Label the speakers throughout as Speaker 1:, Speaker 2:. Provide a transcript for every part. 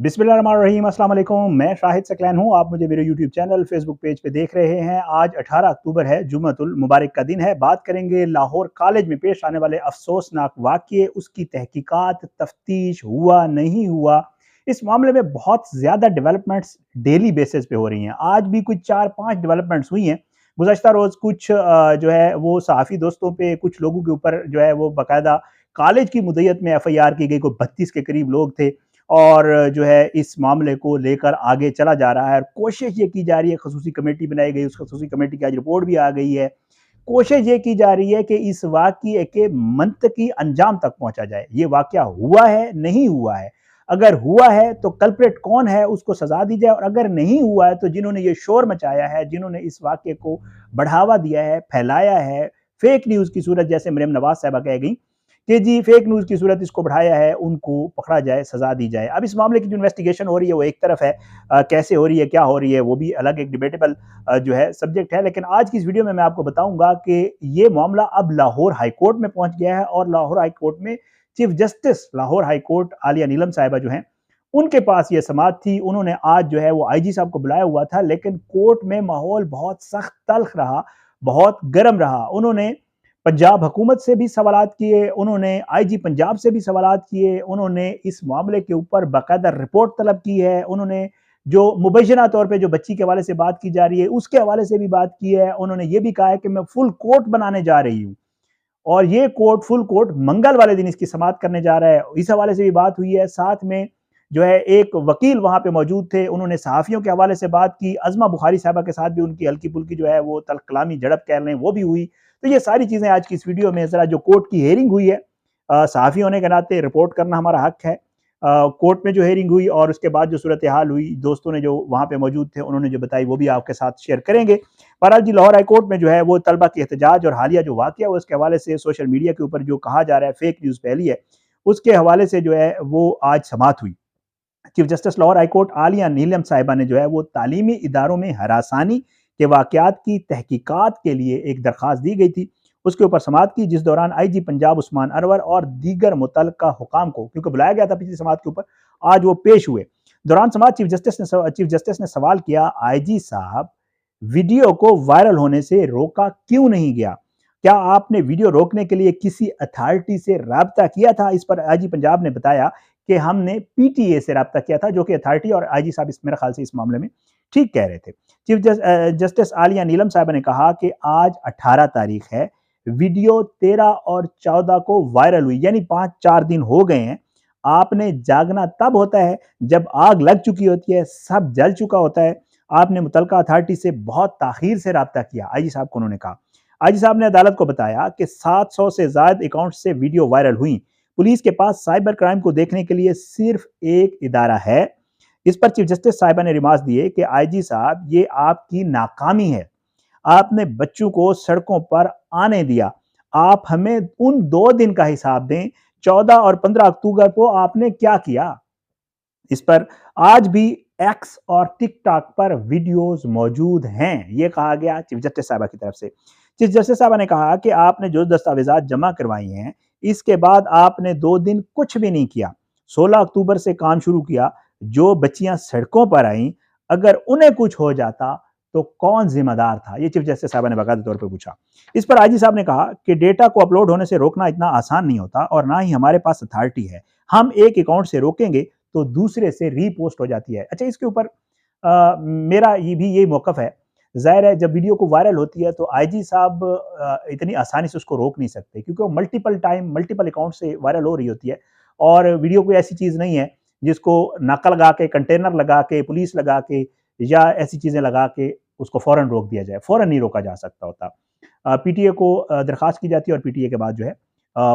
Speaker 1: बिस्मिल्लाहिर्रहमानिर्रहीम, अस्सलाम वालेकुम। मैं शाहिद सकलैन हूँ। आप मुझे मेरे यूट्यूब चैनल, फेसबुक पेज पे देख रहे हैं। आज 18 अक्टूबर है, जुम्मतुल मुबारक का दिन है। बात करेंगे लाहौर कॉलेज में पेश आने वाले अफसोसनाक वाक़ये, उसकी तहकीकात, तफ्तीश हुआ, नहीं हुआ। इस मामले में बहुत ज़्यादा डेवलपमेंट्स डेली बेसिस पे हो रही हैं। आज भी कुछ 4-5 डेवलपमेंट्स हुई हैं। गुज़श्ता रोज़ कुछ जो है वो सहाफ़ी दोस्तों पे, कुछ लोगों के ऊपर जो है वो बाकायदा कॉलेज की मुद्दत में एफआईआर की गई। कोई 32 के करीब लोग थे और जो है इस मामले को लेकर आगे चला जा रहा है। कोशिश ये की जा रही है, खसूसी कमेटी बनाई गई, उस खसूसी कमेटी की आज रिपोर्ट भी आ गई है। कोशिश ये की जा रही है कि इस वाक़ये के मंतकी अंजाम तक पहुँचा जाए। ये वाक़या हुआ है, नहीं हुआ है? अगर हुआ है तो कल्प्रिट कौन है, उसको सज़ा दी जाए, और अगर नहीं हुआ है तो जिन्होंने ये शोर मचाया है, जिन्होंने इस वाक़ये को बढ़ावा दिया है, फैलाया है, फेक न्यूज़ की सूरत, जैसे मरियम नवाज़ साहिबा कह गईं कि जी फेक न्यूज़ की सूरत इसको बढ़ाया है, उनको पकड़ा जाए, सज़ा दी जाए। अब इस मामले की जो इन्वेस्टिगेशन हो रही है वो एक तरफ है, कैसे हो रही है, क्या हो रही है, वो भी अलग एक डिबेटेबल जो है सब्जेक्ट है। लेकिन आज की इस वीडियो में मैं आपको बताऊँगा कि ये मामला अब लाहौर हाई कोर्ट में पहुँच गया है और लाहौर हाई कोर्ट में chief justice Lahore high court Aalia Neelum साहिबा जो हैं, उनके पास ये समाअत थी। उन्होंने आज जो है वो आईजी साहब को बुलाया हुआ था, लेकिन कोर्ट में माहौल बहुत सख्त तल्ख रहा, बहुत गर्म रहा। उन्होंने पंजाब हुकूमत से भी सवालात किए, उन्होंने आईजी पंजाब से भी सवालात किए, उन्होंने इस मामले के ऊपर बाकायदा रिपोर्ट तलब की है, उन्होंने जो मुबैना तौर पे जो बच्ची के हवाले से बात की जा रही है उसके हवाले से भी बात की है। उन्होंने ये भी कहा है कि मैं फुल कोर्ट बनाने जा रही हूँ और ये कोर्ट, फुल कोर्ट मंगल वाले दिन इसकी समाअत करने जा रहा है। इस हवाले से भी बात हुई है। साथ में जो है एक वकील वहां पे मौजूद थे, उन्होंने सहाफ़ियों के हवाले से बात की। अज़मा बुखारी साहबा के साथ भी उनकी हल्की फुल्की जो है वो तल्ख कलामी झड़प कह लें वो भी हुई। तो ये सारी चीज़ें आज की इस वीडियो में, ज़रा जो कोर्ट की हेयरिंग हुई है, सहाफ़ी होने के नाते रिपोर्ट करना हमारा हक है। कोर्ट में जो हेयरिंग हुई और उसके बाद जो सूरत हाल हुई, दोस्तों ने जो वहाँ पे मौजूद थे उन्होंने जो बताई वो भी आपके साथ शेयर करेंगे। बहरहाल जी, लाहौर हाई कोर्ट में जो है वो तलबा के एहतजाज और हालिया जो वाक़या है उसके हवाले से सोशल मीडिया के ऊपर जो कहा जा रहा है फेक न्यूज़ फैली है, उसके हवाले से जो है वो आज समाअत हुई। Chief justice Lahore high court Aalia Neelum साहिबा ने जो है वो तालीमी इदारों में हरासानी के वाक़यात की तहकीकात के लिए एक दरख्वास्त दी गई थी, उसके ऊपर समाअत की, जिस दौरान आईजी पंजाब उस्मान अनवर और दीगर मुतल्लका हुकाम को, क्योंकि बुलाया गया था पिछली समाअत के ऊपर, आज वो पेश हुए। दौरान समाअत चीफ जस्टिस ने सवाल किया, आईजी साहब, वीडियो को वायरल होने से रोका क्यों नहीं गया? क्या आपने वीडियो रोकने के लिए किसी अथॉरिटी से राब्ता किया था? इस पर आईजी पंजाब ने बताया कि हमने पीटीए से राब्ता किया था, जो कि अथॉरिटी, और आईजी साहब इस मेरे ख्याल से इस मामले में ठीक कह रहे थे। चीफ जस्टिस आलिया नीलम साहिबा ने कहा कि आज 18 तारीख है, वीडियो 13 और 14 को वायरल हुई, यानी 5-4 दिन हो गए हैं। आपने जागना तब होता है जब आग लग चुकी होती है, सब जल चुका होता है। आपने मुतल्लिका अथॉरिटी से बहुत ताखीर से राब्ता किया, आईजी साहब को उन्होंने कहा। आईजी साहब ने अदालत को बताया कि 700 से ज्यादा अकाउंट से वीडियो वायरल हुई। पुलिस के पास साइबर क्राइम को देखने के लिए सिर्फ एक इदारा है। इस पर चीफ जस्टिस साहिबा ने रिमार्क्स दिए कि आईजी साहब, ये आपकी नाकामी है। आपने बच्चों को सड़कों पर आने दिया। आप हमें उन 2 दिन का हिसाब दें, 14 और 15 अक्टूबर को आपने क्या किया? इस पर आज भी एक्स और टिकटॉक पर वीडियोस मौजूद हैं, ये कहा गया चीफ जस्टिस साहबा की तरफ से। चीफ जस्टिस साहबा ने कहा कि आपने जो दस्तावेजात जमा करवाई हैं, इसके बाद आपने 2 दिन कुछ भी नहीं किया। 16 अक्टूबर से काम शुरू किया। जो बच्चियां सड़कों पर आईं, अगर उन्हें कुछ हो जाता तो कौन जिम्मेदार था? ये चीफ जस्टिस साहबा ने बाकायदा तौर पर पूछा। इस पर आईजी साहब ने कहा कि डेटा को अपलोड होने से रोकना इतना आसान नहीं होता और ना ही हमारे पास अथॉरिटी है। हम एक अकाउंट से रोकेंगे तो दूसरे से रीपोस्ट हो जाती है। अच्छा, इसके ऊपर मेरा ये भी यही मौकफ है। ज़ाहिर है जब वीडियो को वायरल होती है तो आईजी साहब इतनी आसानी से उसको रोक नहीं सकते, क्योंकि वो मल्टीपल टाइम मल्टीपल अकाउंट से वायरल हो रही होती है और वीडियो कोई ऐसी चीज़ नहीं है जिसको नाका लगा के, कंटेनर लगा के, पुलिस लगा के या ऐसी चीज़ें लगा के उसको फ़ौरन रोक दिया जाए। फ़ौरन नहीं रोका जा सकता होता। पीटीए को दरख्वास्त की जाती है और पीटीए के बाद जो है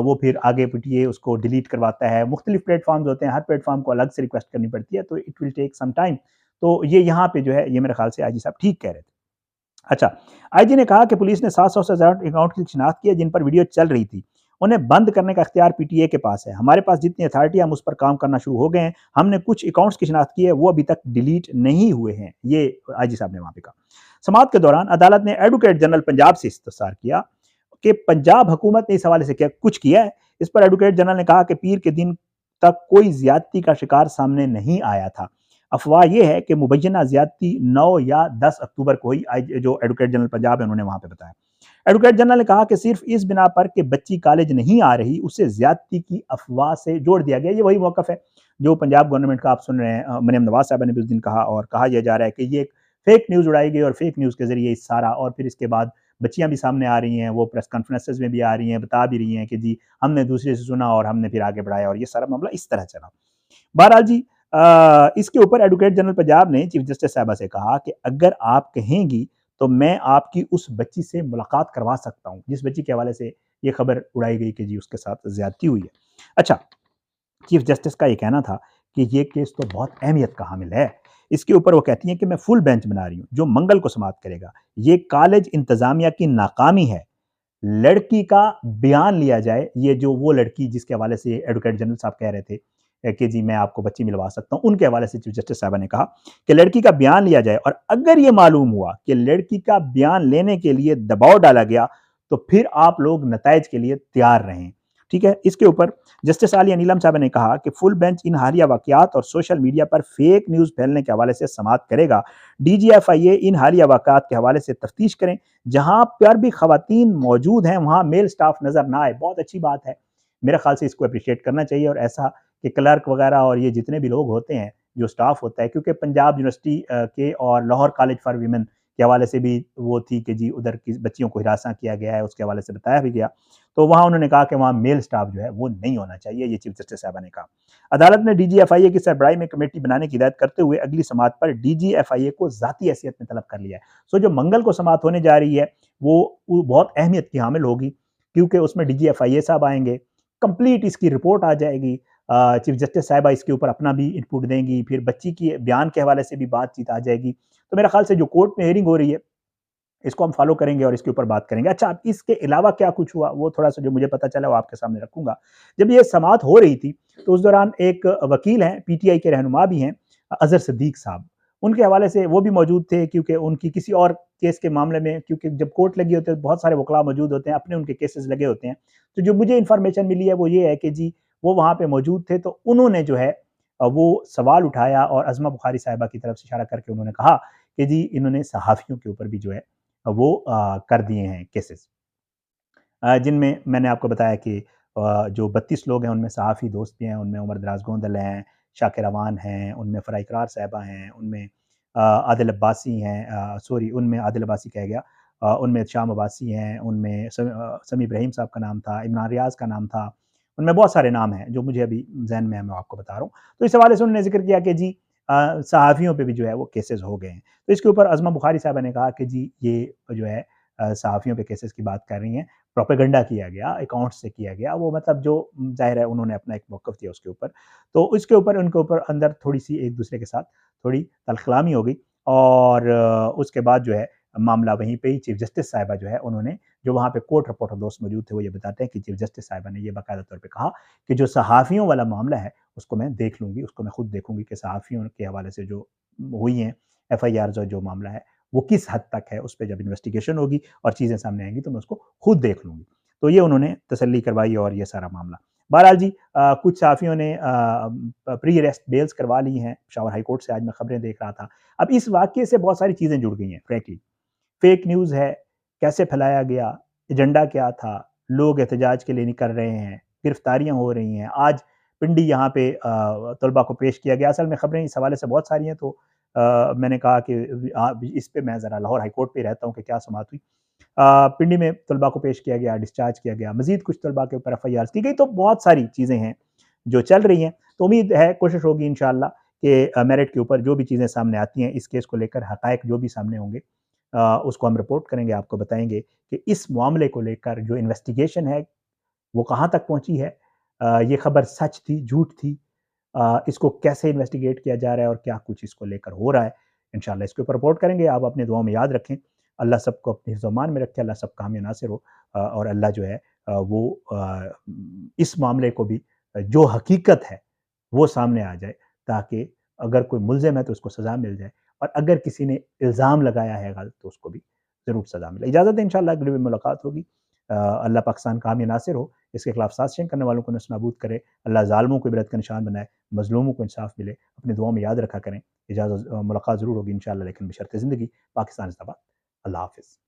Speaker 1: वो फिर आगे पीटीए उसको डिलीट करवाता है। मुख्तलिफ प्लेटफॉर्म्स होते हैं, हर प्लेटफॉर्म को अलग से रिक्वेस्ट करनी पड़ती है, तो it will take some time. तो ये यहाँ पे जो है ये मेरे ख्याल से आईजी साहब ठीक कह रहे थे। अच्छा, आईजी ने कहा कि पुलिस ने 700 से ज्यादा अकाउंट की शिनाख्त की है जिन पर वीडियो चल रही थी। उन्हें बंद करने का इख्तियार पीटीए के पास है। हमारे पास जितनी अथॉरिटी, हम उस पर काम करना शुरू हो गए हैं। हमने कुछ अकाउंट्स की शिनाख्त की है, वो अभी तक डिलीट नहीं हुए हैं। ये आईजी साहब ने वहां पे कहा। समाअत के दौरान अदालत ने एडवोकेट जनरल पंजाब से इस्तफसार किया कि पंजाब हुकूमत ने इस हवाले से क्या कुछ किया है। इस पर एडवोकेट जनरल ने कहा कि पीर के दिन तक कोई ज्यादती का शिकार सामने नहीं आया था। अफवाह यह है कि मुबैना ज्यादती 9 या 10 अक्टूबर को ही जो एडवोकेट जनरल पंजाब है उन्होंने वहां पे बताया। एडवोकेट जनरल ने कहा कि सिर्फ इस बिना पर कि बच्ची कॉलेज नहीं आ रही उसे ज्यादती की अफवाह से जोड़ दिया गया। ये वही मौकफ है जो पंजाब गवर्नमेंट का आप सुन रहे हैं। मरियम नवाज साहब ने भी उस दिन कहा और कहा यह जा रहा है कि ये एक फेक न्यूज़ उड़ाई गई और फेक न्यूज़ के जरिए इस सारा, और फिर इसके बाद बच्चियां भी सामने आ रही हैं, वो प्रेस कॉन्फ्रेंसेज में भी आ रही हैं, बता भी रही हैं कि जी हमने दूसरे से सुना और हमने फिर आगे बढ़ाया और ये सारा मामला इस तरह चला। बहरहाल जी इसके ऊपर एडवोकेट जनरल पंजाब ने चीफ जस्टिस साहबा से कहा कि अगर आप कहेंगी तो मैं आपकी उस बच्ची से मुलाकात करवा सकता हूं जिस बच्ची के हवाले से ये खबर उड़ाई गई कि जी उसके साथ ज्यादती हुई है। अच्छा, चीफ जस्टिस का ये कहना था कि ये केस तो बहुत अहमियत का हामिल है। इसके ऊपर वो कहती हैं कि मैं फुल बेंच बना रही हूँ जो मंगल को समाप्त करेगा। ये कॉलेज इंतजामिया की नाकामी है। लड़की का बयान लिया जाए, ये जो वो लड़की जिसके हवाले से एडवोकेट जनरल साहब कह रहे थे कि जी मैं आपको बच्ची मिलवा सकता हूं, उनके हवाले से चीफ जस्टिस साहब ने कहा कि लड़की का बयान लिया जाए और अगर ये मालूम हुआ कि लड़की का बयान लेने के लिए दबाव डाला गया तो फिर आप लोग नताइज के लिए तैयार रहें। ठीक है, इसके ऊपर जस्टिस आलिया नीलम साहब ने कहा कि फुल बेंच इन हालिया वाकयात और सोशल मीडिया पर फेक न्यूज फैलने के हवाले से समाअत करेगा। DGFIA इन हालिया वाकयात के हवाले से तफ्तीश करें। जहां पर भी खवातीन मौजूद हैं वहां मेल स्टाफ नजर ना आए। बहुत अच्छी बात है, मेरे ख्याल से इसको अप्रिशिएट करना चाहिए और ऐसा कि क्लर्क वगैरह और ये जितने भी लोग होते हैं जो स्टाफ होता है, क्योंकि पंजाब यूनिवर्सिटी के और लाहौर कॉलेज फॉर वीमेन के हवाले से भी वो थी कि जी उधर की बच्चियों को हिरासा किया गया है, उसके हवाले से बताया भी गया। तो वहां उन्होंने कहा कि वहां मेल स्टाफ जो है वो नहीं होना चाहिए, ये चीफ जस्टिस साहबा ने कहा। अदालत ने DGFIA की सरबराही में कमेटी बनाने की हिदायत करते हुए अगली समाअत पर DGFIA को जाती हैसियत में तलब कर लिया है। सो जो मंगल को समाअत होने जा रही है वो बहुत अहमियत की हामिल होगी क्योंकि उसमें DGFIA साहब आएंगे, कंप्लीट इसकी रिपोर्ट आ जाएगी। चीफ जस्टिस साहिबा इसके ऊपर अपना भी इनपुट देंगी, फिर बच्ची की बयान के हवाले से भी बातचीत आ जाएगी। तो मेरे ख्याल से जो कोर्ट में हियरिंग हो रही है इसको हम फॉलो करेंगे और इसके ऊपर बात करेंगे। अच्छा, अब इसके अलावा क्या कुछ हुआ वो थोड़ा-सा जो मुझे पता चला वो आपके सामने रखूँगा। जब ये समाअत हो रही थी तो उस दौरान एक वकील हैं, PTI के रहनुमा भी हैं, अज़हर सिद्दीक साहब। उनके हवाले से वो भी मौजूद थे क्योंकि उनकी किसी और केस के मामले में, क्योंकि जब कोर्ट लगी होती है तो बहुत सारे वकला मौजूद होते हैं, अपने उनके केसेस लगे होते हैं। तो जो मुझे इन्फॉर्मेशन मिली है वो ये है कि जी वो वहाँ पे मौजूद थे तो उन्होंने जो है वो सवाल उठाया और अज़मा बुखारी साहिबा की तरफ से इशारा करके उन्होंने कहा कि जी इन्होंने सहाफ़ियों के ऊपर भी जो है वो कर दिए हैं केसेस, जिनमें मैंने आपको बताया कि जो 32 लोग हैं उनमें सहाफ़ी दोस्त भी हैं, उनमें उमर दराज गोंदल हैं, शाकिर अवान हैं, उनमें फ़रा इकरार साहिबा हैं, उनमें आदिल अब्बासी हैं, सॉरी उनमें आदिल अब्बासी कह गया, उनमें शाम अब्बासी हैं, उनमें समी इब्राहिम साहब का नाम था, इमरान रियाज़ का नाम था, उनमें बहुत सारे नाम हैं जो मुझे अभी ज़हन में है, मैं आपको बता रहा हूँ। तो इस हवाले से उन्होंने ज़िक्र किया कि जी सहाफ़ियों पे भी जो है वो केसेस हो गए हैं। तो इसके ऊपर अज़मा बुखारी साहिबा ने कहा कि जी ये जो है सहाफ़ियों पे केसेस की बात कर रही हैं, प्रोपेगेंडा किया गया, अकाउंट से किया गया, वो मतलब जो ज़ाहिर है उन्होंने अपना एक मौक़िफ़ दिया उसके ऊपर। तो इसके ऊपर उनके ऊपर अंदर थोड़ी-सी एक-दूसरे के साथ थोड़ी तलख़लामी हो गई और उसके बाद जो है मामला वहीं पे ही चीफ़ जस्टिस साहिबा जो है उन्होंने, जो वहाँ पे कोर्ट रिपोर्टर दोस्त मौजूद थे, वो ये बताते हैं कि चीफ़ जस्टिस साहिबा ने ये बाकायदा तौर पे कहा कि जो सहाफ़ियों वाला मामला है, उसको मैं देख लूँगी, उसको मैं खुद देखूँगी कि सहाफ़ियों के हवाले से जो हुई हैं FIRs और जो मामला है, वो किस हद तक है, उस पे जब इन्वेस्टिगेशन होगी और चीज़ें सामने आएँगी तो मैं उसको खुद देख लूँगी। तो ये उन्होंने तसल्ली करवाई और ये सारा मामला। बहरहाल जी कुछ सहाफ़ियों ने प्री अरेस्ट बेल्स करवा ली हैं, पेशावर हाई कोर्ट से आज मैं खबरें देख रहा था। अब इस वाक़ये से बहुत सारी चीज़ें जुड़ गई हैं फ्रैंकली। फेक न्यूज़ है, कैसे फैलाया गया, एजेंडा क्या था, लोग एहतजाज के लिए निकल रहे हैं, गिरफ्तारियाँ हो रही हैं। आज पिंडी यहाँ पे तलबा को पेश किया गया। असल में खबरें इस हवाले से बहुत सारी हैं तो मैंने कहा कि इस पे मैं ज़रा लाहौर हाई कोर्ट पे ही रहता हूँ कि क्या समाअत हुई। पिंडी में तलबा को पेश किया गया, डिस्चार्ज किया गया, मज़ीद कुछ तलबा के ऊपर FIRs की गई, तो बहुत सारी चीज़ें हैं जो चल रही हैं। तो उम्मीद है, कोशिश होगी इंशाअल्लाह कि मेरिट के ऊपर जो भी चीज़ें सामने आती हैं, इस केस को लेकर हक़ाइक़ जो भी सामने होंगे उसको हम रिपोर्ट करेंगे, आपको बताएँगे कि इस मामले को लेकर जो इन्वेस्टिगेशन है, वो कहाँ तक पहुँची है। ये खबर सच थी, झूठ थी, इसको कैसे इन्वेस्टिगेट किया जा रहा है और क्या कुछ इसको लेकर हो रहा है। इंशाअल्लाह इसके ऊपर रिपोर्ट करेंगे, आप अपनी दुआओं में याद रखें। अल्लाह सबको अपने हिफ्ज़-ओ-अमान में रखे, अल्लाह सबका हामी नासिर हो और अल्लाह जो है वो इस मामले को भी जो हकीकत है, वो सामने आ जाए ताकि अगर कोई मुल्ज़िम है तो उसको सज़ा मिल जाए और अगर किसी ने इल्ज़ाम लगाया है गलत तो उसको भी ज़रूर सज़ा मिले। इजाज़त है, इंशाअल्लाह अगली मुलाकात होगी। अल्लाह पाक सान का हामी नासिर हो। इसके खिलाफ साजिशें करने वालों को नस्तानाबूद करे। अल्लाह ज़ालिमों को इबरत का निशान बनाए, मज़लूमों को इंसाफ मिले। अपनी दुआओं में याद रखा करें। मुलाकात ज़रूर होगी इंशाअल्लाह, लेकिन बशर्ते ज़िंदगी। पाकिस्तान ज़िंदाबाद। अल्लाह हाफ़िज़।